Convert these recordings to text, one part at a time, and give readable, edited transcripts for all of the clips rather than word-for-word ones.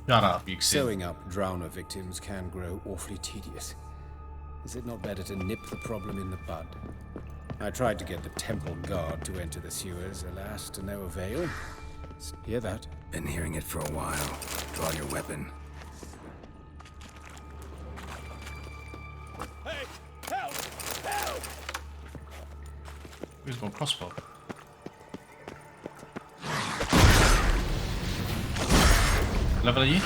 Shut up, you sin. Sewing up drowner victims can grow awfully tedious. Is it not better to nip the problem in the bud? I tried to get the temple guard to enter the sewers, alas, to no avail. Hear that? Been hearing it for a while. Draw your weapon. Hey! Help! Help! Who's got a crossbow? Level are you?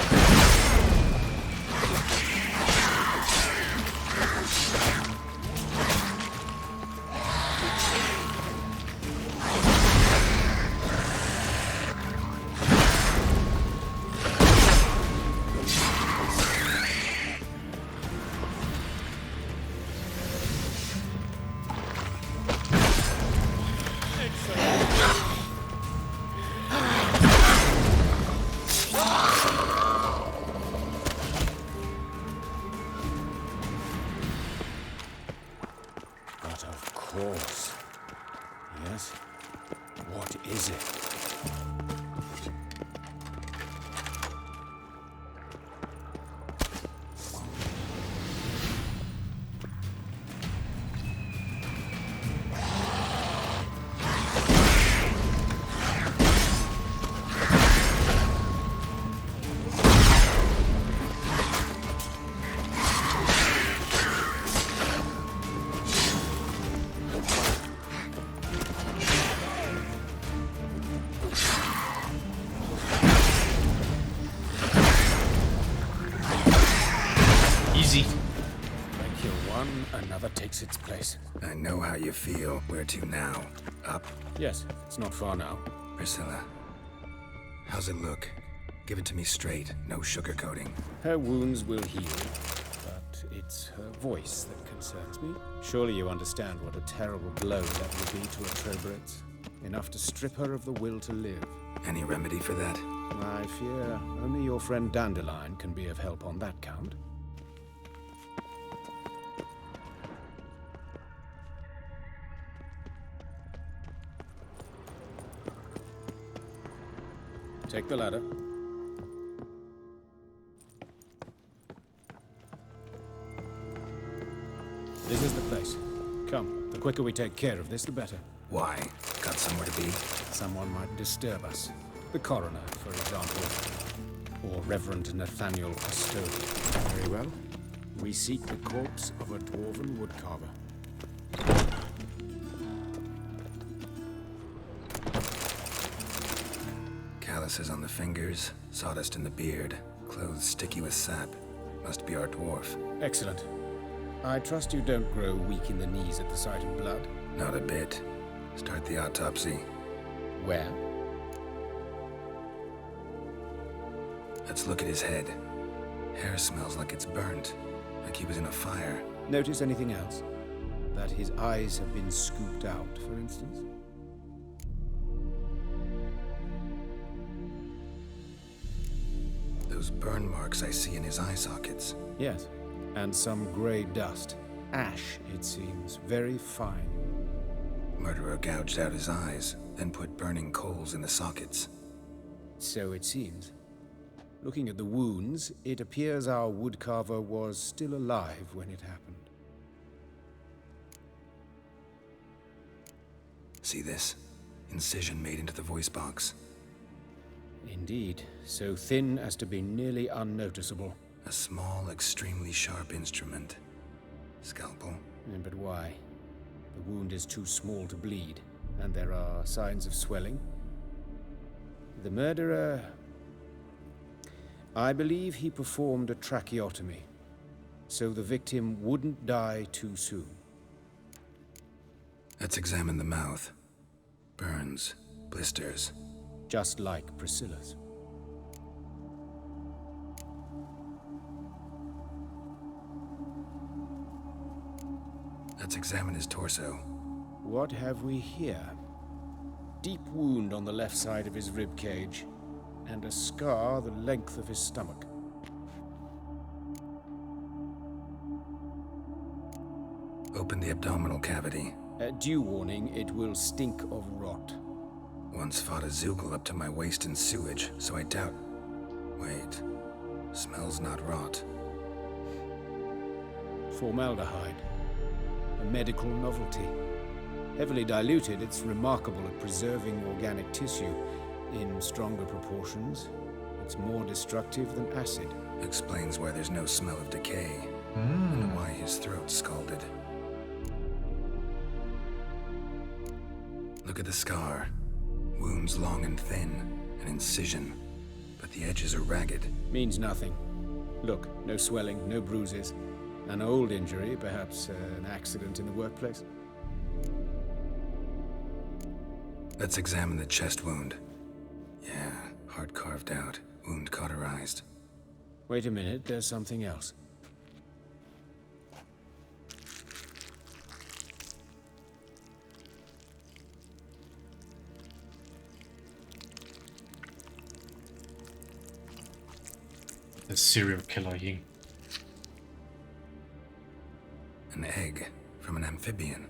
But of course. Yes? What is it? Easy. I kill one, another takes its place. I know how you feel. Where to now? Up? Yes, it's not far now. Priscilla. How's it look? Give it to me straight. No sugarcoating. Her wounds will heal, but it's her voice that concerns me. Surely you understand what a terrible blow that would be to her trobrettes. Enough to strip her of the will to live. Any remedy for that? I fear only your friend Dandelion can be of help on that count. Take the ladder. This is the place. Come, the quicker we take care of this, the better. Why? Got somewhere to be? Someone might disturb us. The coroner, for example. Or Reverend Nathaniel Custodian. Very well. We seek the corpse of a dwarven woodcarver. Calluses on the fingers, sawdust in the beard, clothes sticky with sap. Must be our dwarf. Excellent. I trust you don't grow weak in the knees at the sight of blood. Not a bit. Start the autopsy. Where? Let's look at his head. Hair smells like it's burnt, like he was in a fire. Notice anything else? That his eyes have been scooped out, for instance? Those burn marks I see in his eye sockets. Yes. And some grey dust. Ash, it seems. Very fine. Murderer gouged out his eyes, then put burning coals in the sockets. So it seems. Looking at the wounds, it appears our woodcarver was still alive when it happened. See this? Incision made into the voice box. Indeed, so thin as to be nearly unnoticeable. A small, extremely sharp instrument. Scalpel. But why? The wound is too small to bleed, and there are signs of swelling. The murderer... I believe he performed a tracheotomy, so the victim wouldn't die too soon. Let's examine the mouth. Burns, blisters. Just like Priscilla's. Let's examine his torso. What have we here? Deep wound on the left side of his rib cage, and a scar the length of his stomach. Open the abdominal cavity. Due warning, it will stink of rot. Once fought a Zoogle up to my waist in sewage, so I doubt... Wait. Smells not rot. Formaldehyde. A medical novelty. Heavily diluted, it's remarkable at preserving organic tissue. In stronger proportions, it's more destructive than acid. Explains why there's no smell of decay, and why his throat's scalded. Look at the scar. Wounds long and thin, an incision, but the edges are ragged. Means nothing. Look, no swelling, no bruises. An old injury, perhaps an accident in the workplace. Let's examine the chest wound. Yeah, heart carved out, wound cauterized. Wait a minute, there's something else. The serial killer Ying. An egg from an amphibian.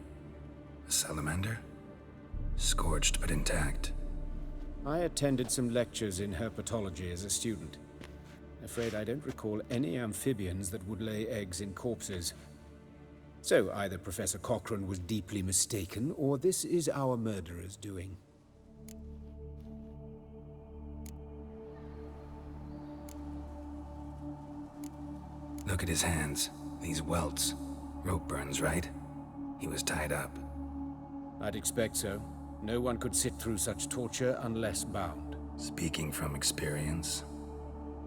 A salamander? Scorched but intact. I attended some lectures in herpetology as a student. Afraid I don't recall any amphibians that would lay eggs in corpses. So either Professor Cochrane was deeply mistaken, or this is our murderer's doing. Look at his hands. These welts. Rope burns, right? He was tied up. I'd expect so. No one could sit through such torture unless bound. Speaking from experience.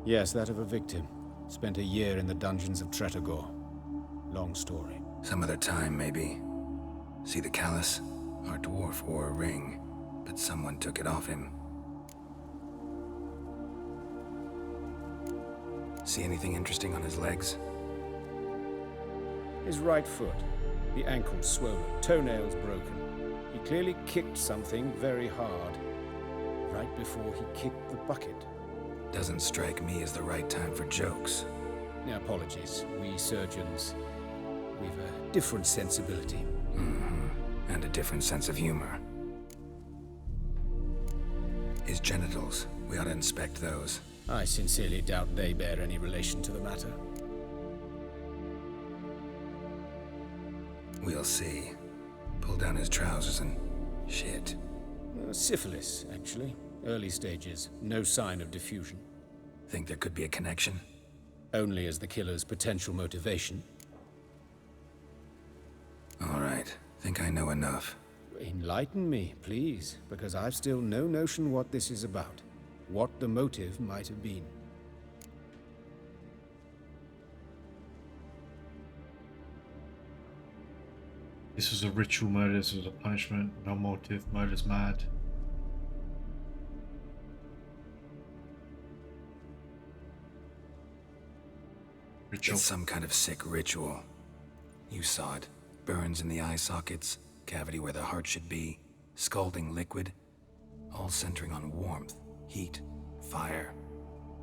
Yes, that of a victim. Spent a year in the dungeons of Tretogor. Long story. Some other time, maybe. See the callus? Our dwarf wore a ring, but someone took it off him. See anything interesting on his legs? His right foot. The ankle swollen, toenails broken. He clearly kicked something very hard. Right before he kicked the bucket. Doesn't strike me as the right time for jokes. Apologies. We surgeons, we've a different sensibility. And a different sense of humor. His genitals. We ought to inspect those. I sincerely doubt they bear any relation to the matter. We'll see. Pull down his trousers and... shit. Syphilis, actually. Early stages. No sign of diffusion. Think there could be a connection? Only as the killer's potential motivation. All right. Think I know enough. Enlighten me, please, because I've still no notion what this is about. What the motive might have been. This was a ritual murder, this was a punishment, no motive, murder's mad. Ritual. It's some kind of sick ritual. You saw it. Burns in the eye sockets, cavity where the heart should be, scalding liquid, all centering on warmth, heat, fire.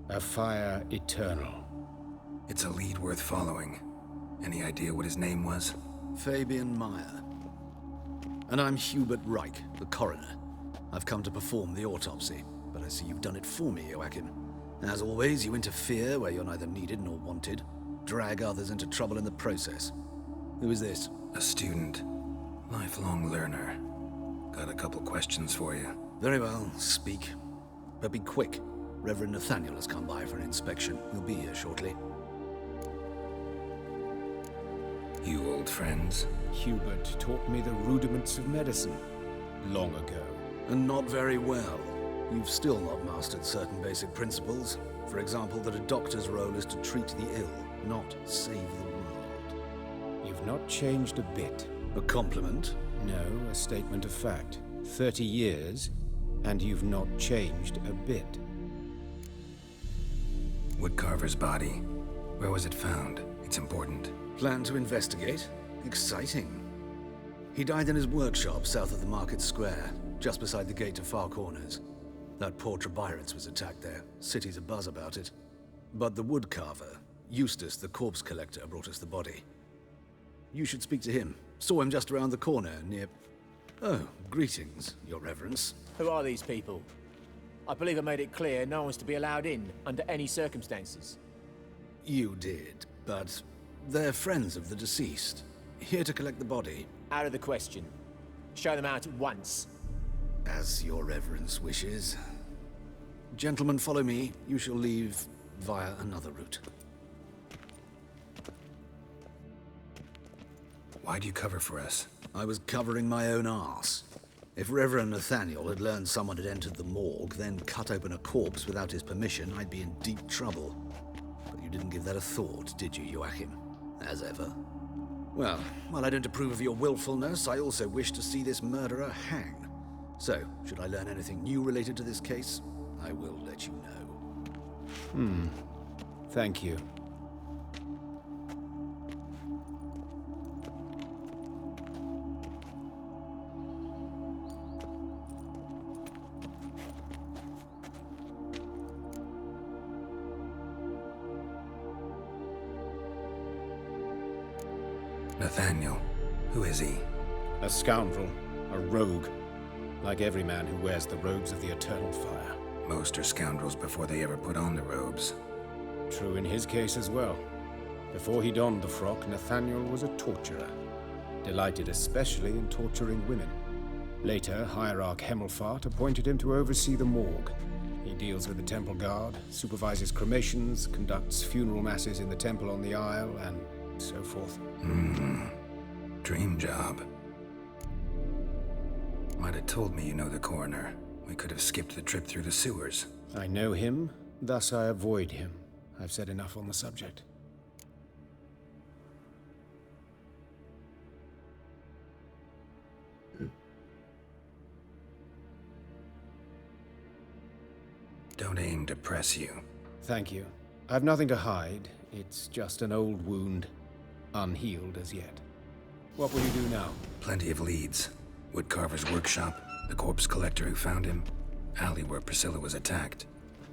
A fire eternal. It's a lead worth following. Any idea what his name was? Fabian Meyer. And I'm Hubert Reich, the coroner. I've come to perform the autopsy, but I see you've done it for me, Joachim. As always, you interfere where you're neither needed nor wanted. Drag others into trouble in the process. Who is this? A student. Lifelong learner. Got a couple questions for you. Very well, speak. But be quick. Reverend Nathaniel has come by for an inspection. He'll be here shortly. You old friends? Hubert taught me the rudiments of medicine. Long ago. And not very well. You've still not mastered certain basic principles. For example, that a doctor's role is to treat the ill, not save the world. You've not changed a bit. A compliment? No, a statement of fact. 30 years, and you've not changed a bit. Woodcarver's body. Where was it found? It's important. Plan to investigate? Exciting. He died in his workshop south of the market square, just beside the gate to Far Corners. That poor Trebirets was attacked there. City's abuzz about it. But the woodcarver, Eustace the corpse collector, brought us the body. You should speak to him. Saw him just around the corner near... Oh, greetings, your reverence. Who are these people? I believe I made it clear no one's to be allowed in under any circumstances. You did, but they're friends of the deceased. Here to collect the body. Out of the question. Show them out at once. As your reverence wishes. Gentlemen, follow me. You shall leave via another route. Why'd you cover for us? I was covering my own arse. If Reverend Nathaniel had learned someone had entered the morgue, then cut open a corpse without his permission, I'd be in deep trouble. But you didn't give that a thought, did you, Joachim? As ever. Well, while I don't approve of your willfulness, I also wish to see this murderer hang. So, should I learn anything new related to this case, I will let you know. Thank you. Nathaniel. Who is he? A scoundrel, a rogue, like every man who wears the robes of the Eternal Fire. Most are scoundrels before they ever put on the robes. True in his case as well. Before he donned the frock, Nathaniel was a torturer, delighted especially in torturing women. Later, Hierarch Hemmelfart appointed him to oversee the morgue. He deals with the temple guard, supervises cremations, conducts funeral masses in the temple on the Isle, and so forth. Dream job. Might have told me you know the coroner. We could have skipped the trip through the sewers. I know him, thus I avoid him. I've said enough on the subject. Don't aim to press you. Thank you. I've nothing to hide. It's just an old wound, unhealed as yet. What will you do now? Plenty of leads. Woodcarver's workshop, the corpse collector who found him, alley where Priscilla was attacked.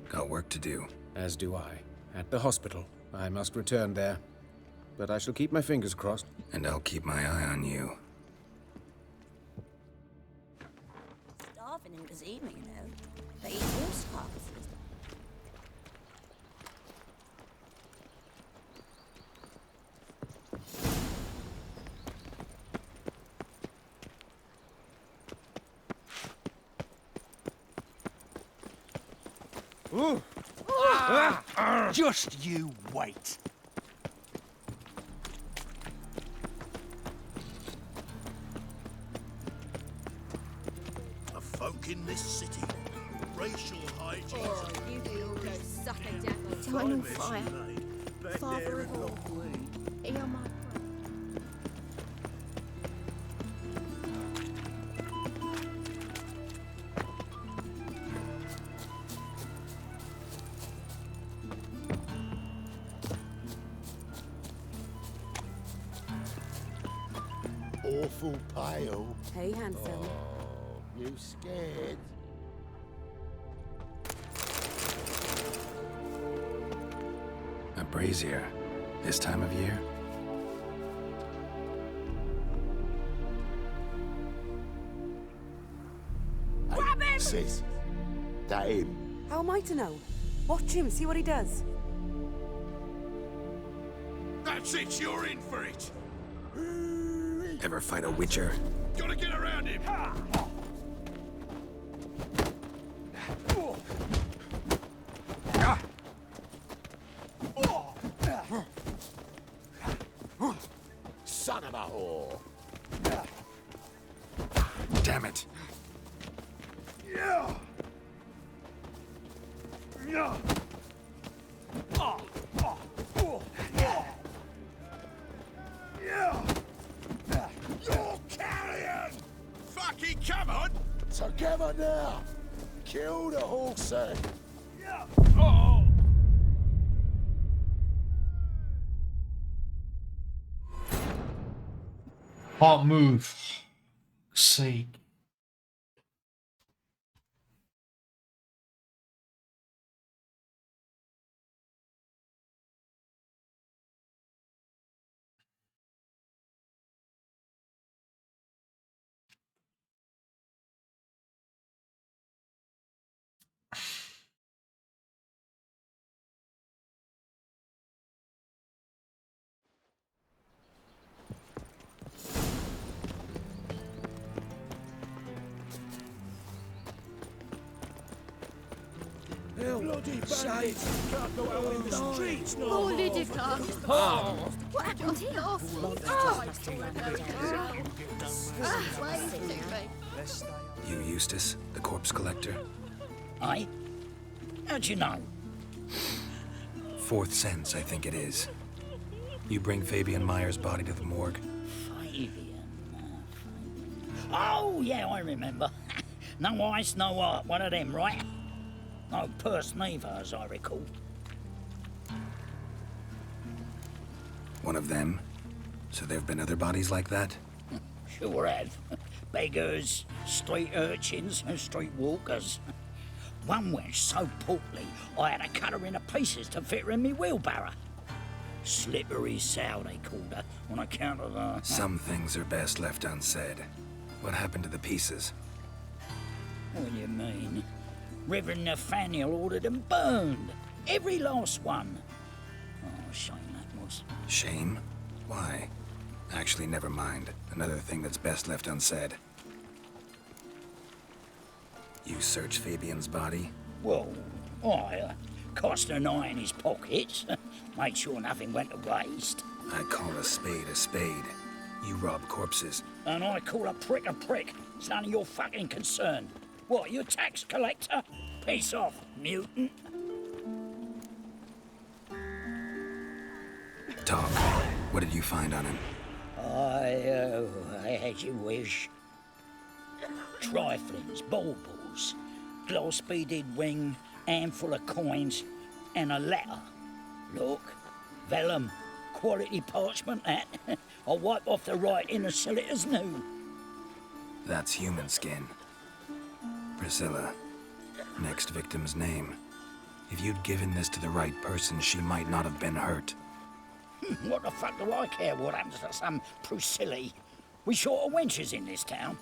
Got work to do. As do I. At the hospital. I must return there. But I shall keep my fingers crossed. And I'll keep my eye on you. Starving in this evening, you know. They eat horse carcasses. Just you wait. The folk in this city, racial hygiene. Oh, you can all go suck a devil. Eternal fire, Father of all, hear my prayer. Awful pale. Hey, handsome. You scared? A brazier. This time of year? Grab him! Sis, that him? How am I to know? Watch him, see what he does. That's it, you're in for it. Ever fight a witcher? Gotta get around him. Son of a whore. Damn it! You're carrion! Fucking come on! Together now! Kill the horse. Can't move. Sake. Bloody bandits! Can't go out in the streets no Oh, more! Lydica! What happened here? Oh, wait to me. You Eustace, the corpse collector? Aye? How'd you know? Fourth sense, I think it is. You bring Fabian Meyer's body to the morgue? Fabian. Oh, yeah, I remember. No eyes, no art. One of them, right? No purse neither, as I recall. One of them? So there have been other bodies like that? Sure have. Beggars, street urchins, and street walkers. One wench so portly, I had to cut her into pieces to fit her in me wheelbarrow. Slippery sow, they called her, on account of the... Some things are best left unsaid. What happened to the pieces? What do you mean? Reverend Nathaniel ordered them burned. Every last one. Oh, shame that was. Shame? Why? Actually, never mind. Another thing that's best left unsaid. You search Fabian's body? Well, I cast an eye in his pockets. Made sure nothing went to waste. I call a spade a spade. You rob corpses. And I call a prick a prick. It's none of your fucking concern. What, you a tax collector? Piss off, mutant. Talk. What did you find on him? As you wish. Triflings, baubles, glass-beaded ring, handful of coins, and a letter. Look, vellum, quality parchment that. I'll wipe off the writing and sell it as new. That's human skin. Priscilla. Next victim's name. If you'd given this to the right person, she might not have been hurt. What the fuck do I care what happens to some Priscilla? We short of wenches in this town.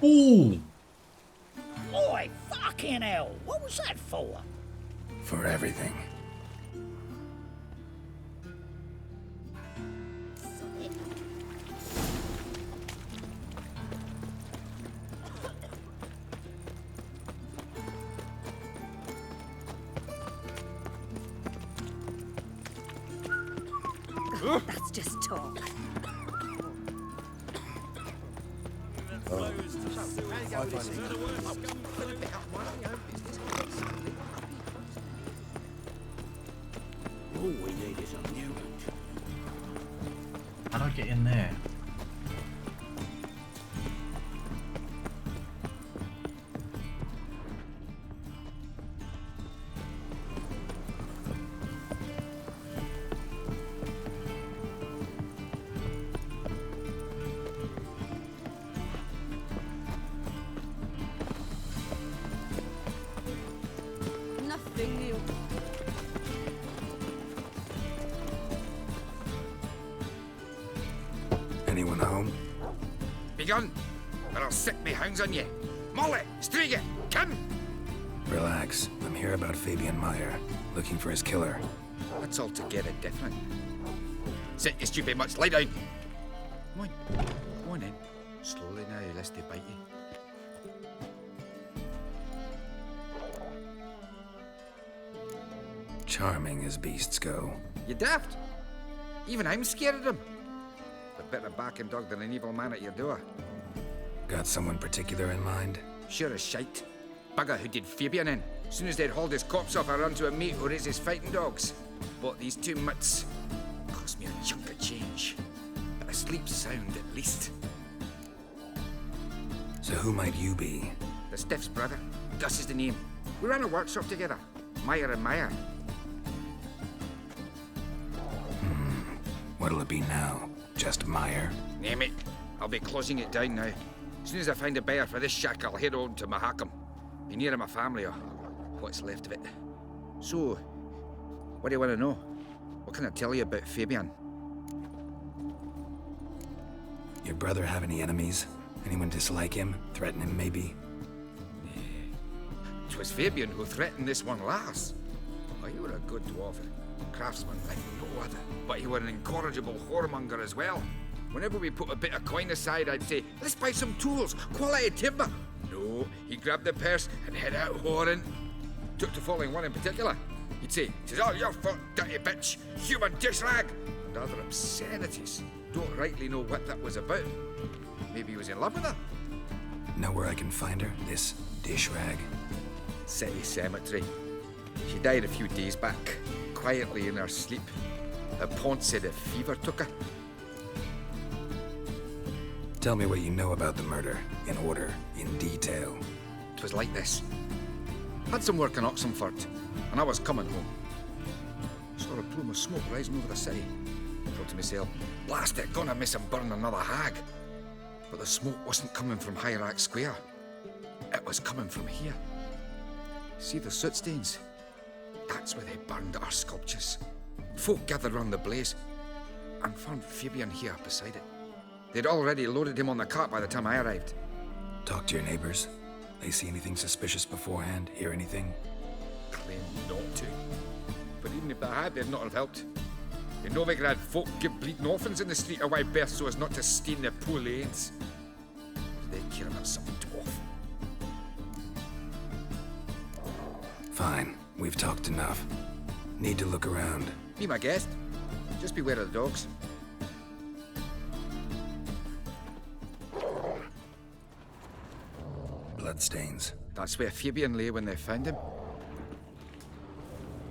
Ooh! Oi, fucking hell! What was that for? For everything. That's just talk. All we need is a mutant. How do I get in there? Nothing new. Anyone home? Begun, or I'll set me hounds on you. Molly, Striga, come! Relax. I'm here about Fabian Meyer, looking for his killer. That's altogether different. Sit, you stupid mutts, lie down. Come on, go on then. Slowly now, lest they bite you. Charming as beasts go. You daft? Even I'm scared of them. A better barking dog than an evil man at your door. Got someone particular in mind? Sure as shite. Bugger who did Fabian in. Soon as they'd hauled his corpse off, I run to a mate who raises fighting dogs. Bought these two mutts. Cost me a chunk of change. But I sleep sound at least. So who might you be? The Stiff's brother. Gus is the name. We ran a workshop together. Meyer and Meyer. What'll it be now? Just Meyer? Name it. I'll be closing it down now. As soon as I find a buyer for this shack, I'll head on to Mahakam. Be near my family or what's left of it. So, what do you want to know? What can I tell you about Fabian? Your brother have any enemies? Anyone dislike him? Threaten him, maybe? 'Twas Fabian who threatened this one last. Oh, you were a good dwarf. Craftsman like no other. But you were an incorrigible whoremonger as well. Whenever we put a bit of coin aside, I'd say, let's buy some tools, quality timber. No, he grabbed the purse and head out whoring. Took to following one in particular. He'd say, "'Tis all your fault, dirty bitch, human dish rag," and other obscenities. Don't rightly know what that was about. Maybe he was in love with her? Know where I can find her, this dish rag? City cemetery. She died a few days back, quietly in her sleep. The pont said a fever took her. Tell me what you know about the murder, in order, in detail. 'Twas like this. Had some work in Oxenford, and I was coming home. Saw a plume of smoke rising over the city. Thought to myself, blast it, gonna miss and burn another hag. But the smoke wasn't coming from Hierarch Square. It was coming from here. See the soot stains? That's where they burned our sculptures. Folk gathered round the blaze, and found Fabian here beside it. They'd already loaded him on the cart by the time I arrived. Talk to your neighbors. They see anything suspicious beforehand? Hear anything? Claim not to. But even if they had, they'd not have helped. They know they had folk give bleeding orphans in the street a wide berth so as not to stain their poor lanes. They care about some dwarf. Fine, we've talked enough. Need to look around. Be my guest. Just beware of the dogs. Bloodstains. That's where Fabian lay when they found him.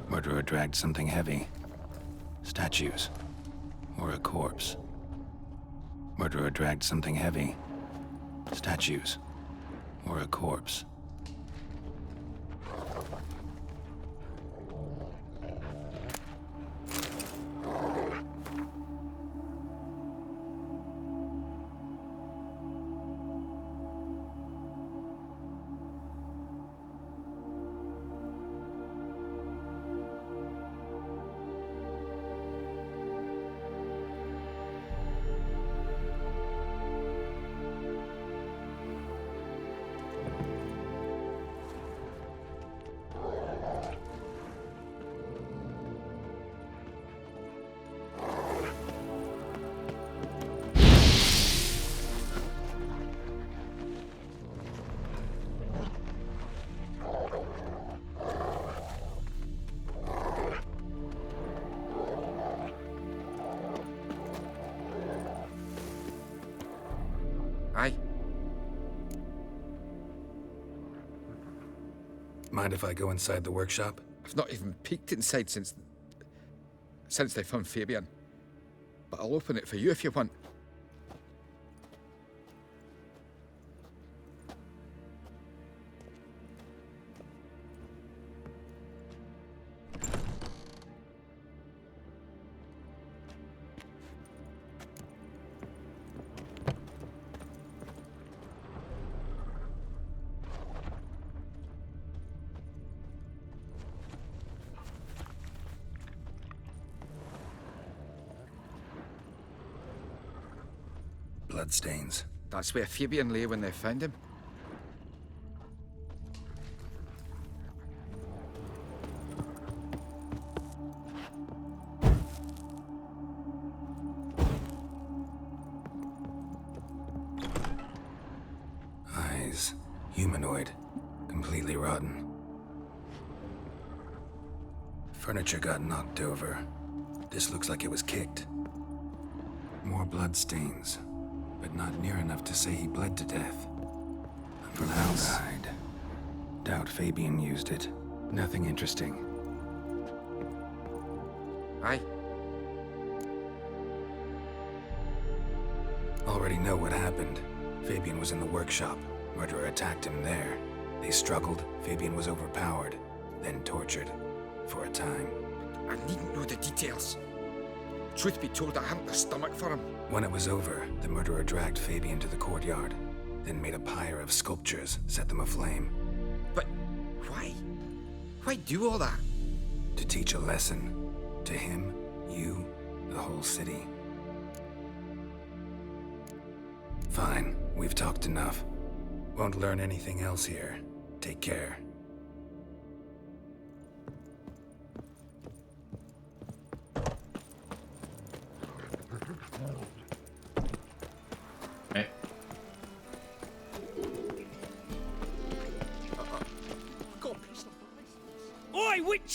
Murderer dragged something heavy. Statues. Or a corpse. Murderer dragged something heavy. Statues. Or a corpse. Aye. Mind if I go inside the workshop? I've not even peeked inside since they found Fabian. But I'll open it for you if you want. Bloodstains. That's where Fabian lay when they found him. Eyes. Humanoid. Completely rotten. Furniture got knocked over. This looks like it was kicked. More bloodstains. But not near enough to say he bled to death. From outside. Doubt Fabian used it. Nothing interesting. Aye. Already know what happened. Fabian was in the workshop. Murderer attacked him there. They struggled. Fabian was overpowered. Then tortured. For a time. I needn't know the details. Truth be told, I hadn't the stomach for him. When it was over, the murderer dragged Fabian to the courtyard, then made a pyre of sculptures, set them aflame. But why? Why do all that? To teach a lesson. To him, you, the whole city. Fine, we've talked enough. Won't learn anything else here. Take care.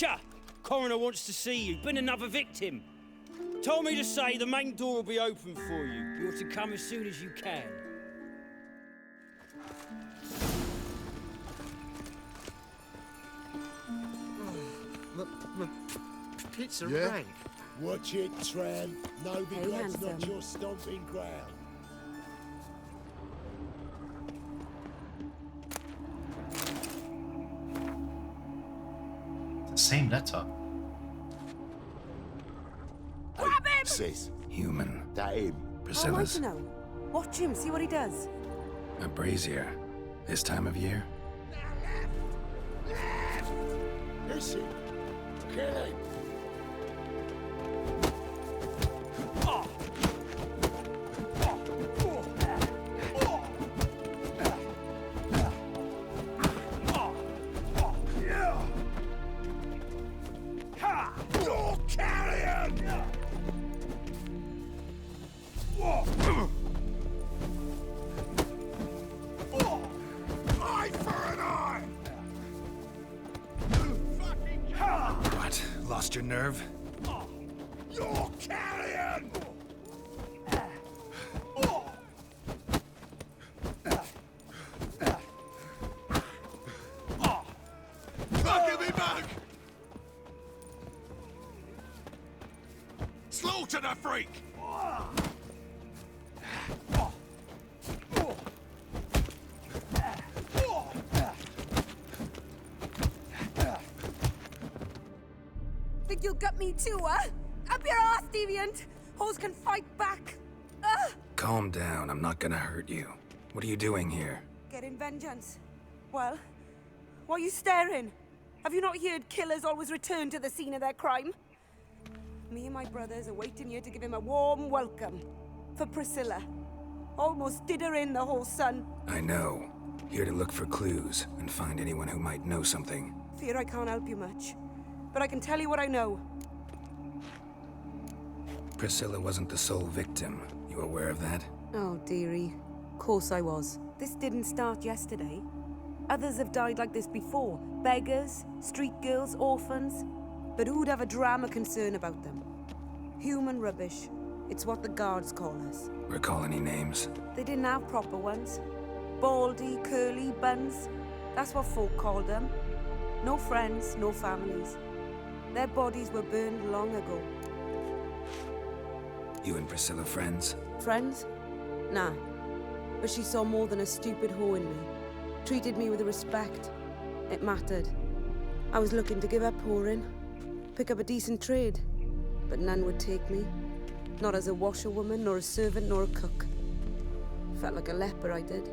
Witcher! Coroner wants to see you. Been another victim. Told me to say the main door will be open for you. You're to come as soon as you can. Pizza Yeah? rank. Watch it, tramp. No begrudge not your stomping ground. The same letter. Grab him! Sis, Human. that him. Priscilla's. I want to know. Watch him, see what he does. A brazier. This time of year? Listen. Kill him. You're carrion! Eye for an eye! What? Lost your nerve? You're carrion! Give me back! Slaughter the freak! Think you'll gut me too, huh? Up your ass, deviant! Hoes can fight back! Calm down, I'm not gonna hurt you. What are you doing here? Getting vengeance. Well, why are you staring? Have you not heard killers always return to the scene of their crime? Me and my brothers are waiting here to give him a warm welcome. For Priscilla. Almost did her in, the whole son. I know. Here to look for clues and find anyone who might know something. Fear I can't help you much. But I can tell you what I know. Priscilla wasn't the sole victim. You aware of that? Oh, dearie. Course I was. This didn't start yesterday. Others have died like this before. Beggars, street girls, orphans. But who'd have a drama concern about them? Human rubbish. It's what the guards call us. Recall any names? They didn't have proper ones. Baldy, curly, buns. That's what folk called them. No friends, no families. Their bodies were burned long ago. You and Priscilla friends? Friends? Nah. But she saw more than a stupid hoe in me. Treated me with respect. It mattered. I was looking to give up whoring. Pick up a decent trade. But none would take me. Not as a washerwoman, nor a servant, nor a cook. Felt like a leper, I did.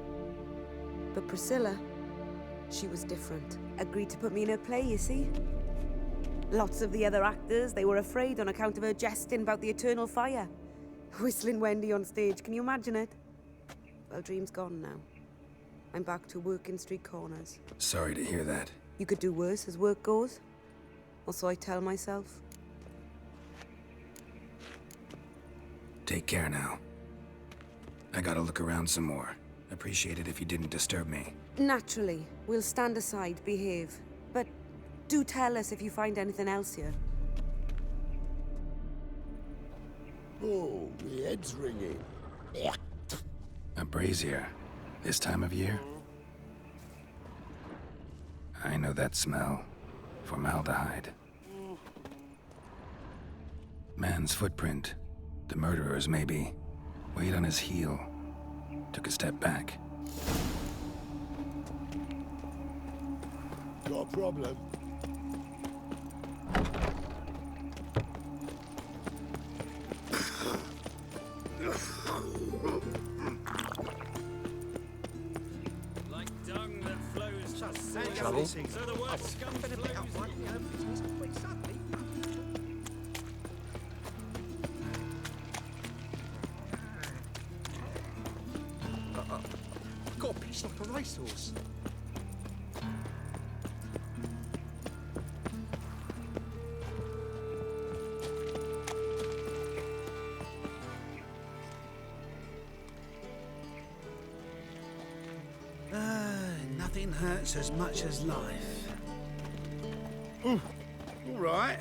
But Priscilla, she was different. Agreed to put me in her play, you see? Lots of the other actors, they were afraid on account of her jesting about the eternal fire. Whistling Wendy on stage, can you imagine it? Well, dream's gone now. I'm back to working street corners. Sorry to hear that. You could do worse as work goes. Or so I tell myself. Take care now. I gotta look around some more. Appreciate it if you didn't disturb me. Naturally, we'll stand aside, behave. But do tell us if you find anything else here. Oh, my head's ringing. A brazier. This time of year? I know that smell. Formaldehyde. Man's footprint. The murderer's, maybe. Weighed on his heel. Took a step back. Got a problem? Like dung that flows. Trouble? So the word scum flows. Got a piece like a racehorse. Nothing hurts as much as life. right.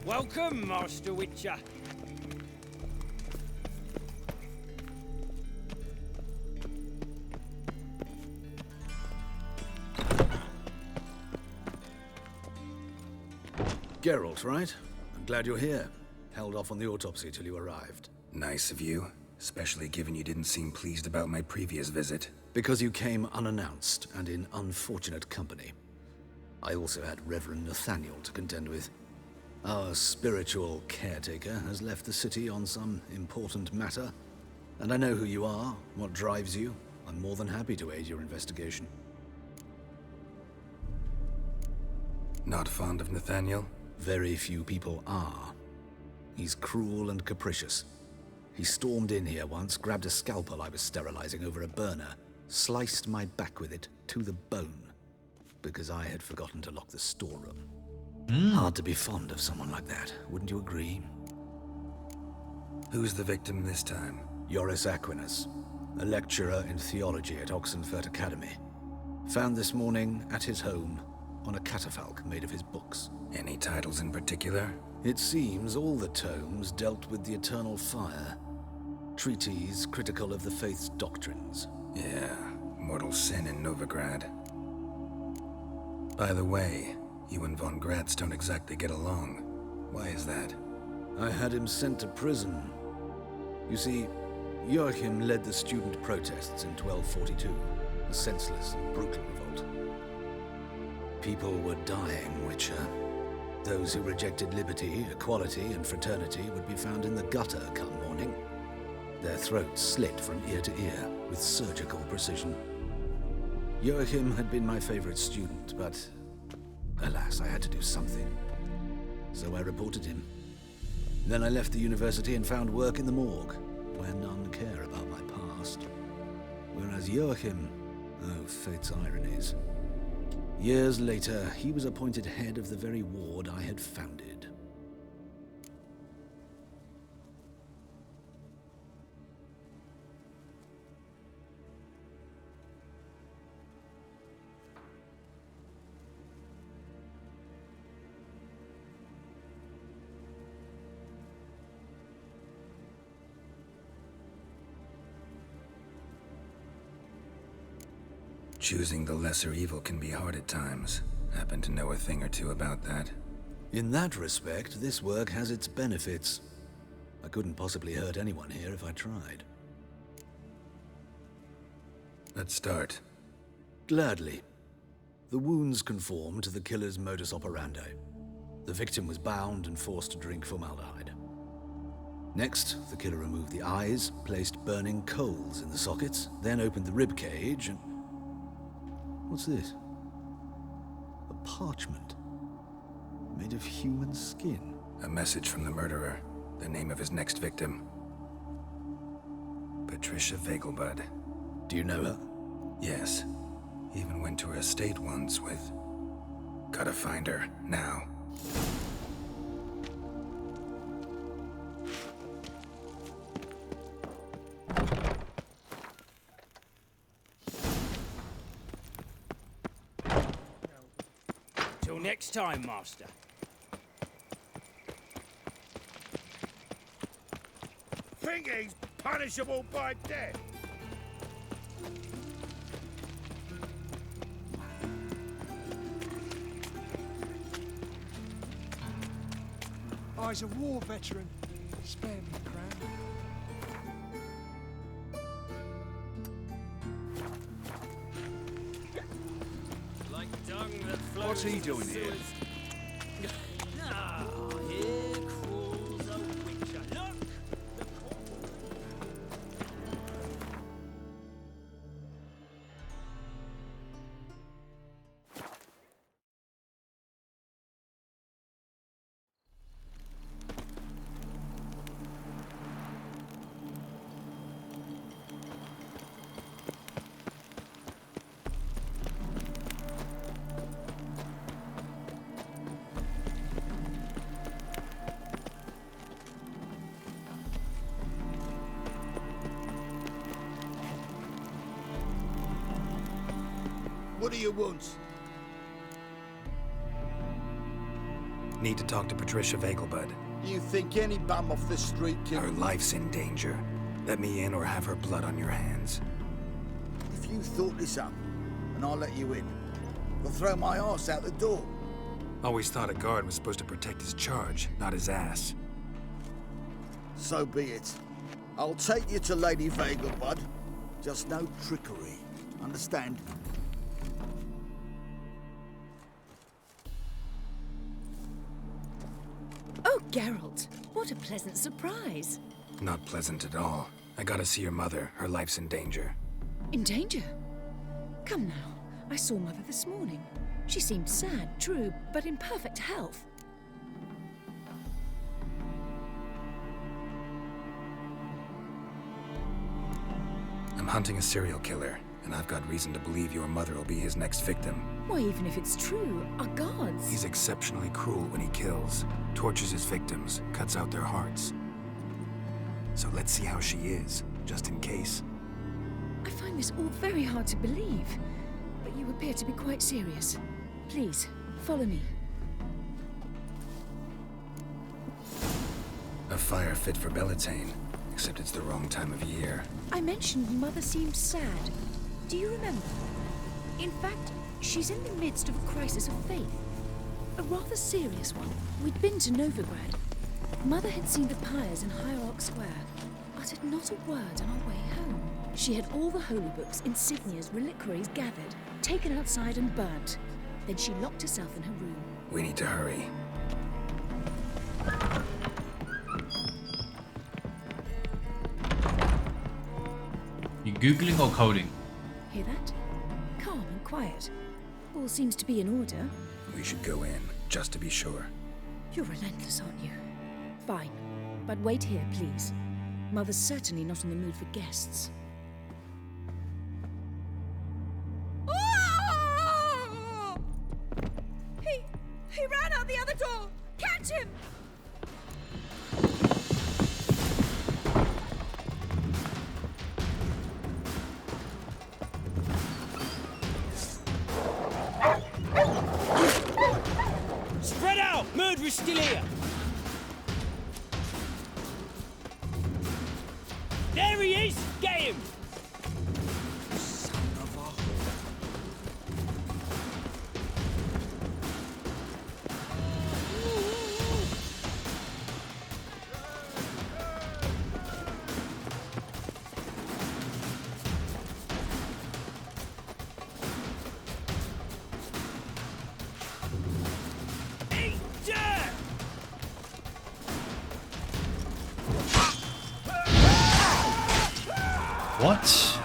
Welcome, Master Witcher. Geralt, right? I'm glad you're here. Held off on the autopsy till you arrived. Nice of you, especially given you didn't seem pleased about my previous visit. Because you came unannounced and in unfortunate company. I also had Reverend Nathaniel to contend with. Our spiritual caretaker has left the city on some important matter, and I know who you are, what drives you. I'm more than happy to aid your investigation. Not fond of Nathaniel? Very few people are. He's cruel and capricious. He stormed in here once, grabbed a scalpel I was sterilizing over a burner, sliced my back with it to the bone, because I had forgotten to lock the storeroom. Hard to be fond of someone like that, wouldn't you agree? Who's the victim this time? Joris Aquinas, a lecturer in theology at Oxenfurt Academy. Found this morning at his home on a catafalque made of his books. Any titles in particular? It seems all the tomes dealt with the eternal fire. Treatises critical of the faith's doctrines. Yeah, mortal sin in Novigrad. By the way, you and von Gratz don't exactly get along. Why is that? I had him sent to prison. You see, Joachim led the student protests in 1242, a senseless and brutal revolt. People were dying, Witcher. Those who rejected liberty, equality, and fraternity would be found in the gutter come morning. Their throats slit from ear to ear with surgical precision. Joachim had been my favorite student, but alas, I had to do something. So I reported him. Then I left the university and found work in the morgue, where none care about my past. Whereas Joachim, oh, fate's ironies. Years later, he was appointed head of the very ward I had founded. Choosing the lesser evil can be hard at times. Happen to know a thing or two about that. In that respect, this work has its benefits. I couldn't possibly hurt anyone here if I tried. Let's start. Gladly. The wounds conform to the killer's modus operandi. The victim was bound and forced to drink formaldehyde. Next, the killer removed the eyes, placed burning coals in the sockets, then opened the rib cage and... What's this? A parchment. Made of human skin. A message from the murderer. The name of his next victim. Patricia Vegelbud. Do you know her? Yes. Even went to her estate once with... Gotta find her, now. Till next time, Master. Think he's punishable by death? I was a war veteran. Spare me, Crown. Like dung that flows. What's he doing here? Ah, here crawls a witcher. Look! What do you want? Need to talk to Patricia Vegelbud. You think any bum off the street can... Her life's in danger. Let me in or have her blood on your hands. If you thought this up, and I'll let you in, you'll throw my ass out the door. Always thought a guard was supposed to protect his charge, not his ass. So be it. I'll take you to Lady Vegelbud. Just no trickery. Understand? Oh, Geralt, what a pleasant surprise. Not pleasant at all. I gotta see your mother. Her life's in danger. In danger? Come now. I saw Mother this morning. She seemed sad, true, but in perfect health. I'm hunting a serial killer, and I've got reason to believe your mother will be his next victim. Why, even if it's true, our gods... He's exceptionally cruel when he kills, tortures his victims, cuts out their hearts. So let's see how she is, just in case. I find this all very hard to believe, but you appear to be quite serious. Please, follow me. A fire fit for Bellatane, except it's the wrong time of year. I mentioned Mother seemed sad. Do you remember? In fact, she's in the midst of a crisis of faith. A rather serious one. We'd been to Novigrad. Mother had seen the pyres in Hierarch Square, uttered not a word on our way home. She had all the holy books, insignias, reliquaries gathered, taken outside and burnt. Then she locked herself in her room. We need to hurry. You googling or coding? Hear that? Calm and quiet. All seems to be in order. We should go in, just to be sure. You're relentless, aren't you? Fine. But wait here, please. Mother's certainly not in the mood for guests. He ran out the other door! Catch him! Spread out! Murderer's still here! There he is! Get him! What?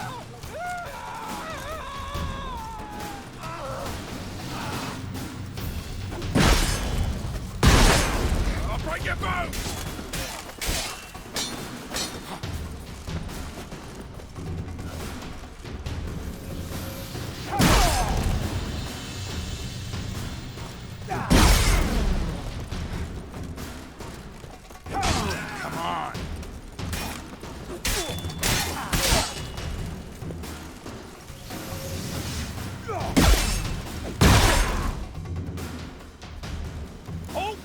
I'll break your bones! Come on! Halt!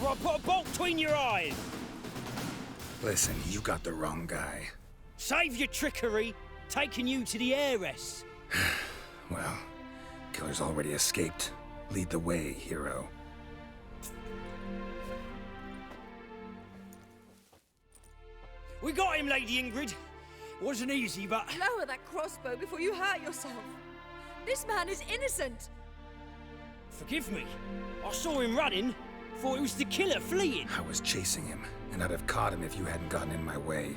Or I'll put a bolt between your eyes! Listen, you got the wrong guy. Save your trickery! Taking you to the heiress! Well, killer's already escaped. Lead the way, hero. We got him, Lady Ingrid. Wasn't easy, but... Lower that crossbow before you hurt yourself. This man is innocent. Forgive me. I saw him running. Thought it was the killer fleeing. I was chasing him, and I'd have caught him if you hadn't gotten in my way.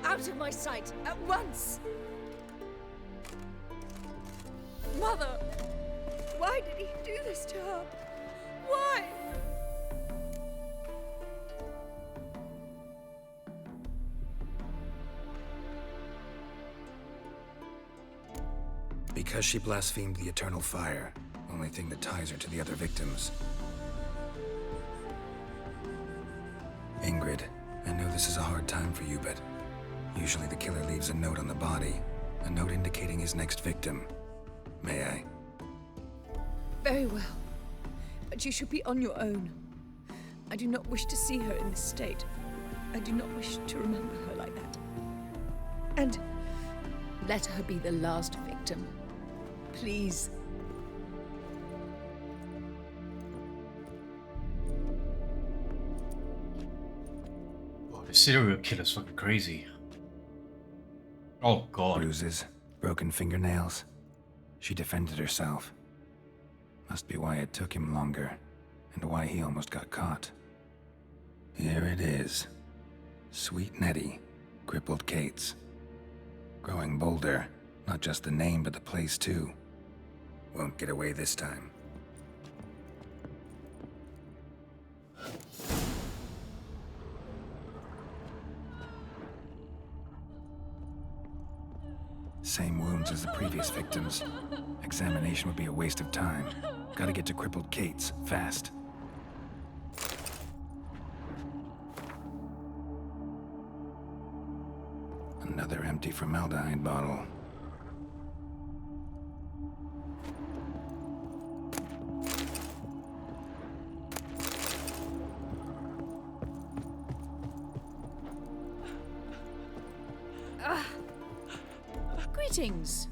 Out of my sight, at once! Mother! Why did he do this to her? Why? Because she blasphemed the eternal fire. Only thing that ties her to the other victims. Ingrid, I know this is a hard time for you, but usually the killer leaves a note on the body. A note indicating his next victim. May I? Very well. But you should be on your own. I do not wish to see her in this state. I do not wish to remember her like that. And let her be the last victim. Please. Oh, the serial killer's fucking crazy. Oh god. Bruises, broken fingernails. She defended herself. Must be why it took him longer, and why he almost got caught. Here it is. Sweet Nettie, crippled Kate's. Growing bolder, not just the name but the place too. Won't get away this time. Same wounds as the previous victims. Examination would be a waste of time. Gotta get to crippled Kate's, fast. Another empty formaldehyde bottle. Greetings.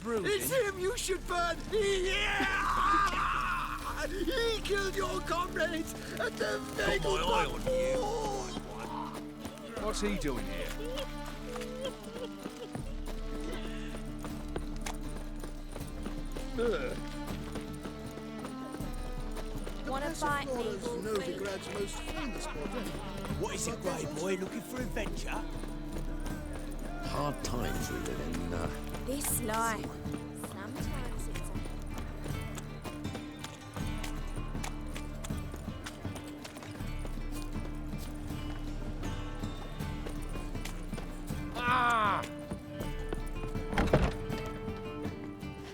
It's him you should burn! Yeah! He killed your comrades at the Vegal Fort! What's he doing here? Wanna fight me? Novigrad's most famous spot. What is it, Grey Boy? Looking for adventure? Hard times we live in, This life. Sometimes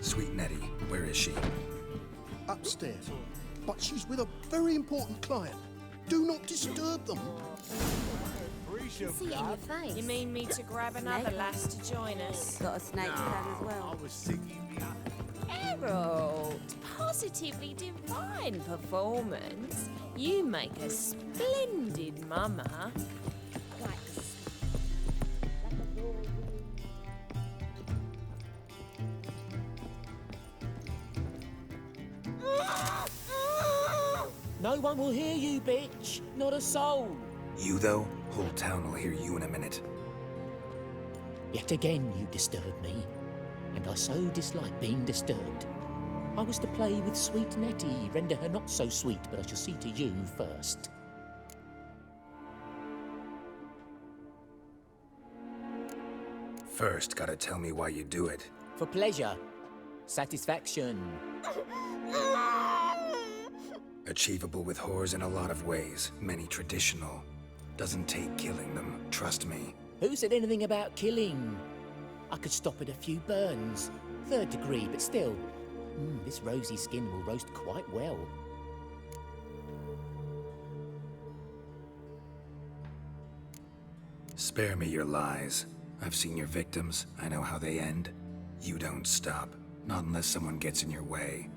it's Sweet Nettie, where is she? Upstairs. But she's with a very important client. Do not disturb them. See it in your face. You mean me to grab another lass to join us? Got a snake tab as well. Geralt, positively divine performance. You make a splendid mama. No one will hear you, bitch. Not a soul. You though? Whole town will hear you in a minute. Yet again you disturb me, and I so dislike being disturbed. I was to play with sweet Nettie, render her not so sweet, but I shall see to you first. First, gotta tell me why you do it. For pleasure. Satisfaction. Achievable with whores in a lot of ways, many traditional. Doesn't take killing them, trust me. Who said anything about killing? I could stop at a few burns. 3rd degree, but still. This rosy skin will roast quite well. Spare me your lies. I've seen your victims, I know how they end. You don't stop, not unless someone gets in your way.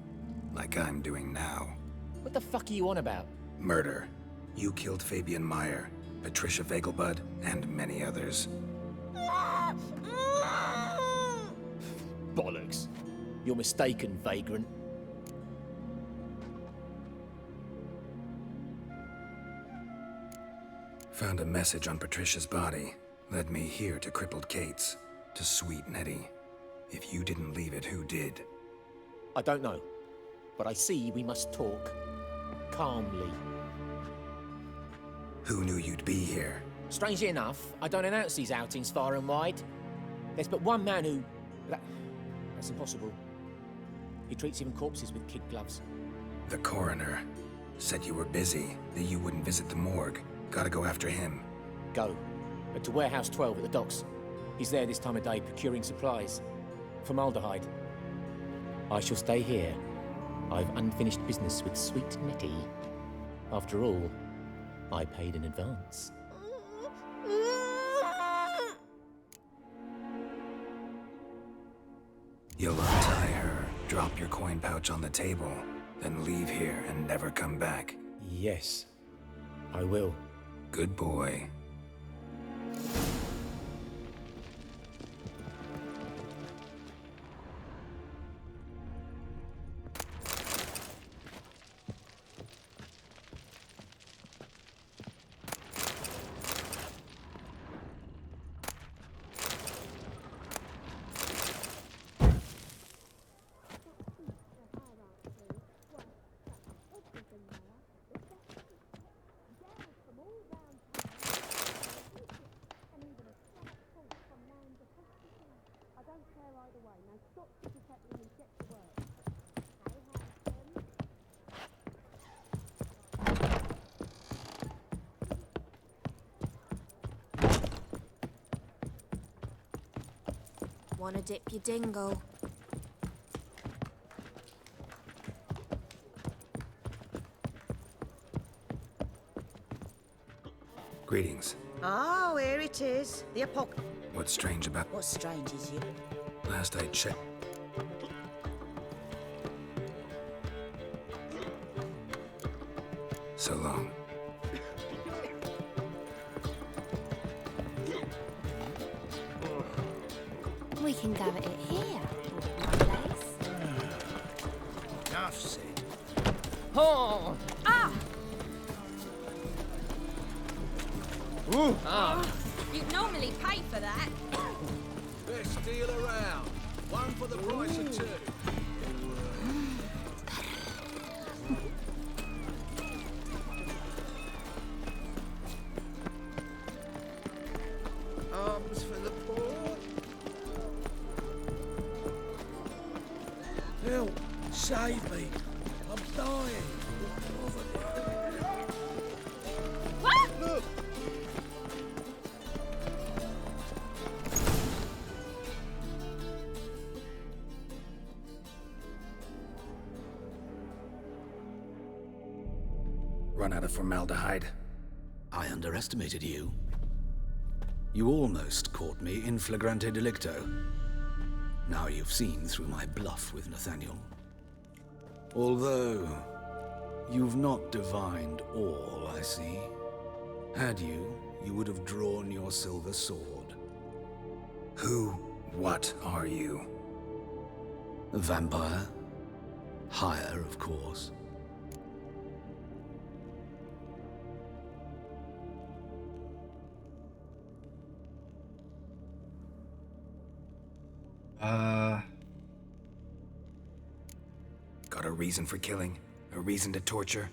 Like I'm doing now. What the fuck are you on about? Murder. You killed Fabian Meyer, Patricia Vegelbud, and many others. You're mistaken, vagrant. Found a message on Patricia's body. Led me here to crippled Kate's. To sweet Nettie. If you didn't leave it, who did? I don't know, but I see we must talk. Calmly. Who knew you'd be here? Strangely enough, I don't announce these outings far and wide. There's but one man who... That's impossible. He treats even corpses with kid gloves. The coroner. Said you were busy, that you wouldn't visit the morgue. Gotta go after him. Go. But to Warehouse 12 at the docks. He's there this time of day procuring supplies. Formaldehyde. I shall stay here. I've unfinished business with sweet Nettie. After all, I paid in advance. You'll untie her, drop your coin pouch on the table, then leave here and never come back. Yes, I will. Good boy. Wanna dip your dingle? Greetings. Oh, here it is. The apocalypse. What's strange about... What's strange is you. Last I checked... So long. We can go at it here. My place. Enough said. Oh! Ah! Ooh. Ah! You'd normally pay for that. Best deal around. One for the price of two. Arms for the poor. Help! Save me! I'm dying! What? Look! Run out of formaldehyde. I underestimated you. You almost caught me in flagrante delicto. Now you've seen through my bluff with Nathaniel. Although, you've not divined all, I see. Had you, you would have drawn your silver sword. What are you? A vampire. Higher, of course. Got a reason for killing? A reason to torture?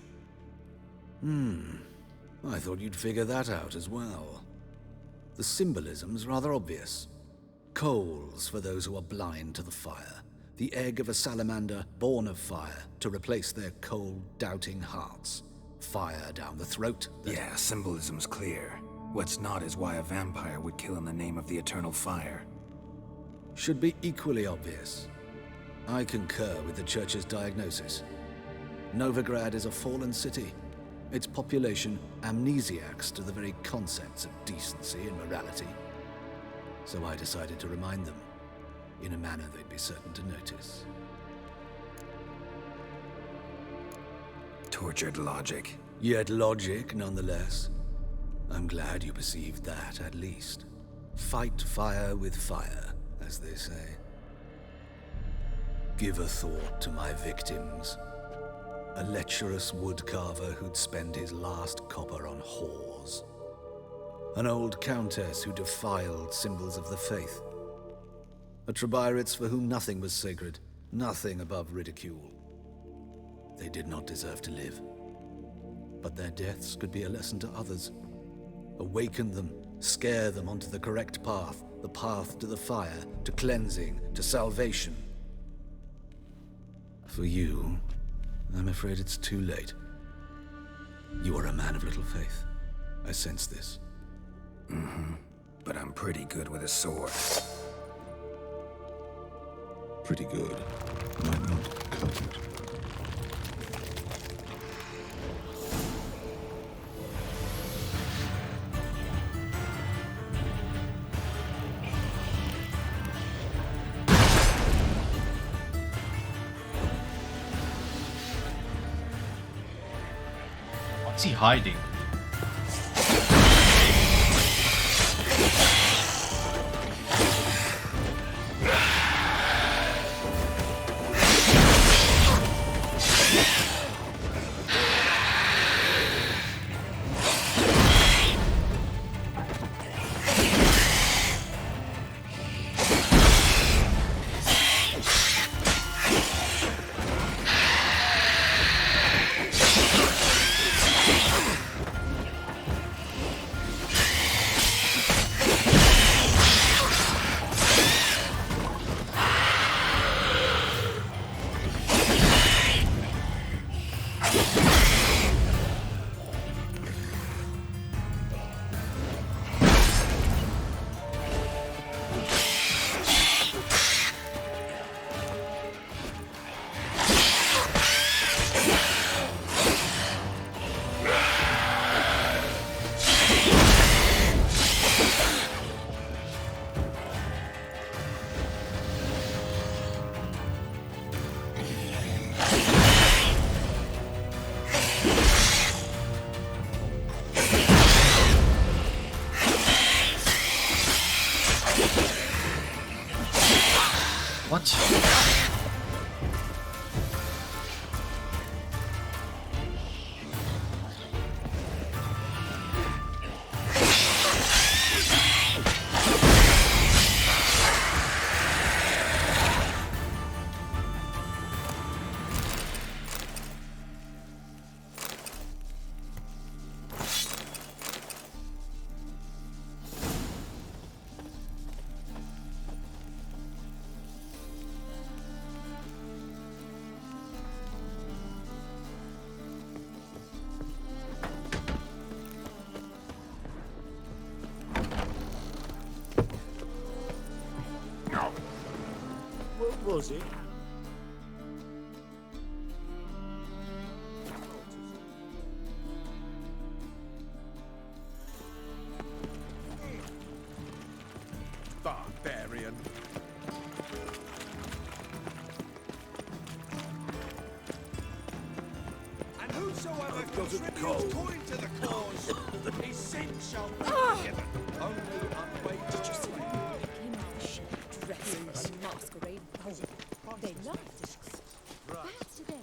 I thought you'd figure that out as well. The symbolism's rather obvious. Coals for those who are blind to the fire. The egg of a salamander born of fire to replace their cold, doubting hearts. Fire down the throat. Yeah, symbolism's clear. What's not is why a vampire would kill in the name of the eternal fire. Should be equally obvious. I concur with the Church's diagnosis. Novigrad is a fallen city. Its population amnesiacs to the very concepts of decency and morality. So I decided to remind them, in a manner they'd be certain to notice. Tortured logic. Yet logic, nonetheless. I'm glad you perceived that, at least. Fight fire with fire, as they say. Give a thought to my victims. A lecherous woodcarver who'd spend his last copper on whores. An old countess who defiled symbols of the faith. A Trebirates for whom nothing was sacred, nothing above ridicule. They did not deserve to live. But their deaths could be a lesson to others. Awaken them, scare them onto the correct path, the path to the fire, to cleansing, to salvation. For you, I'm afraid it's too late. You are a man of little faith. I sense this. Mm-hmm. But I'm pretty good with a sword. Pretty good. Might not cut it. What's he hiding? What? What was it? Barbarian. And whosoever contributes coin to the cause, his sin shall be forgiven. Only unweighted. Dresses, masquerade, they laughed at us. Perhaps to them.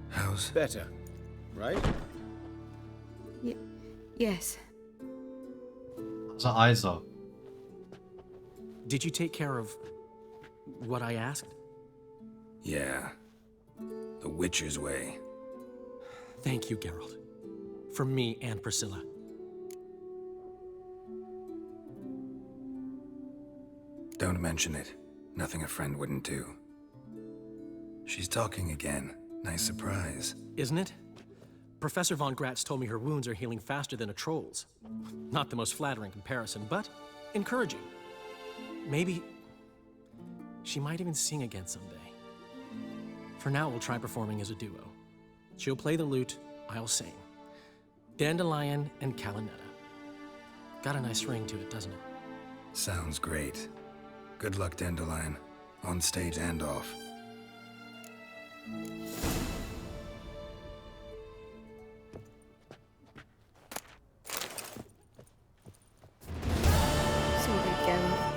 How's better, right? Yes. How's her eyes up? Did you take care of what I asked? Yeah. The Witcher's way. Thank you, Geralt. From me and Priscilla. Don't mention it. Nothing a friend wouldn't do. She's talking again. Nice surprise. Isn't it? Professor von Gratz told me her wounds are healing faster than a troll's. Not the most flattering comparison, but encouraging. Maybe she might even sing again someday. For now, we'll try performing as a duo. She'll play the lute, I'll sing. Dandelion and Calinetta. Got a nice ring to it, doesn't it? Sounds great. Good luck, Dandelion. On stage and off. Sorry, Geralt.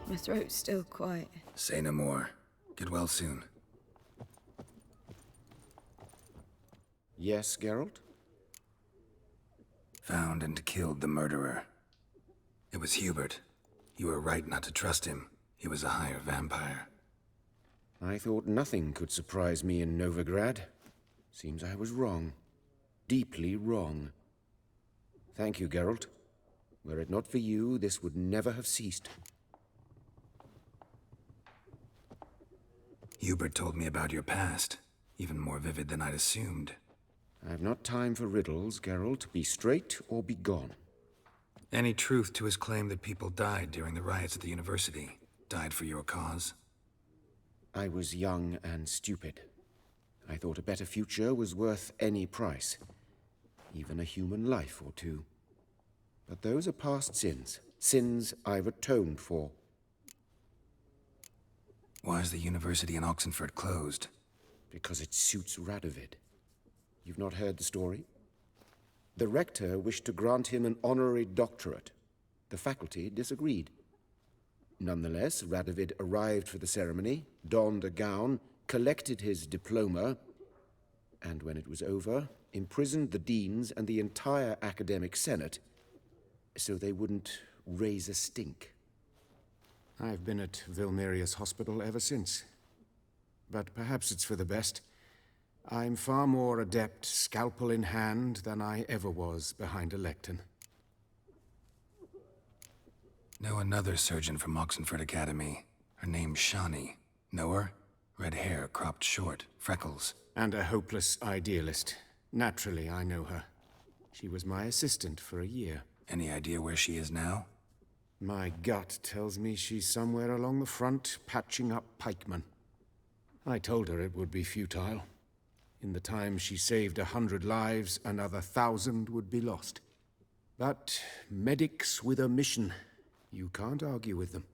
My throat's still quiet. Say no more. Get well soon. Yes, Geralt? Found and killed the murderer. It was Hubert. You were right not to trust him. He was a higher vampire. I thought nothing could surprise me in Novigrad. Seems I was wrong. Deeply wrong. Thank you, Geralt. Were it not for you, this would never have ceased. Hubert told me about your past, even more vivid than I'd assumed. I've not time for riddles, Geralt. Be straight or be gone. Any truth to his claim that people died during the riots at the university? Died for your cause? I was young and stupid. I thought a better future was worth any price. Even a human life or two. But those are past sins. Sins I've atoned for. Why is the university in Oxenford closed? Because it suits Radovid. You've not heard the story? The rector wished to grant him an honorary doctorate. The faculty disagreed. Nonetheless, Radovid arrived for the ceremony, donned a gown, collected his diploma, and when it was over, imprisoned the deans and the entire academic senate so they wouldn't raise a stink. I've been at Vilmerius Hospital ever since. But perhaps it's for the best. I'm far more adept, scalpel in hand, than I ever was behind a lectern. Know another surgeon from Oxenford Academy. Her name's Shani. Know her? Red hair, cropped short, freckles. And a hopeless idealist. Naturally, I know her. She was my assistant for a year. Any idea where she is now? My gut tells me she's somewhere along the front, patching up pikemen. I told her it would be futile. In the time she saved 100 lives, another 1,000 would be lost. But medics with a mission, you can't argue with them.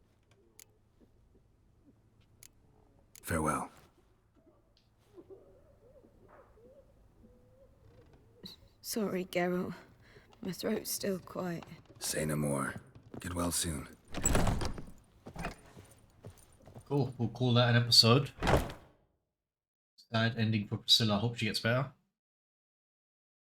Farewell. Sorry, Geralt. My throat's still quiet. Say no more. Get well soon. Cool. We'll call that an episode. Sad ending for Priscilla. I hope she gets better.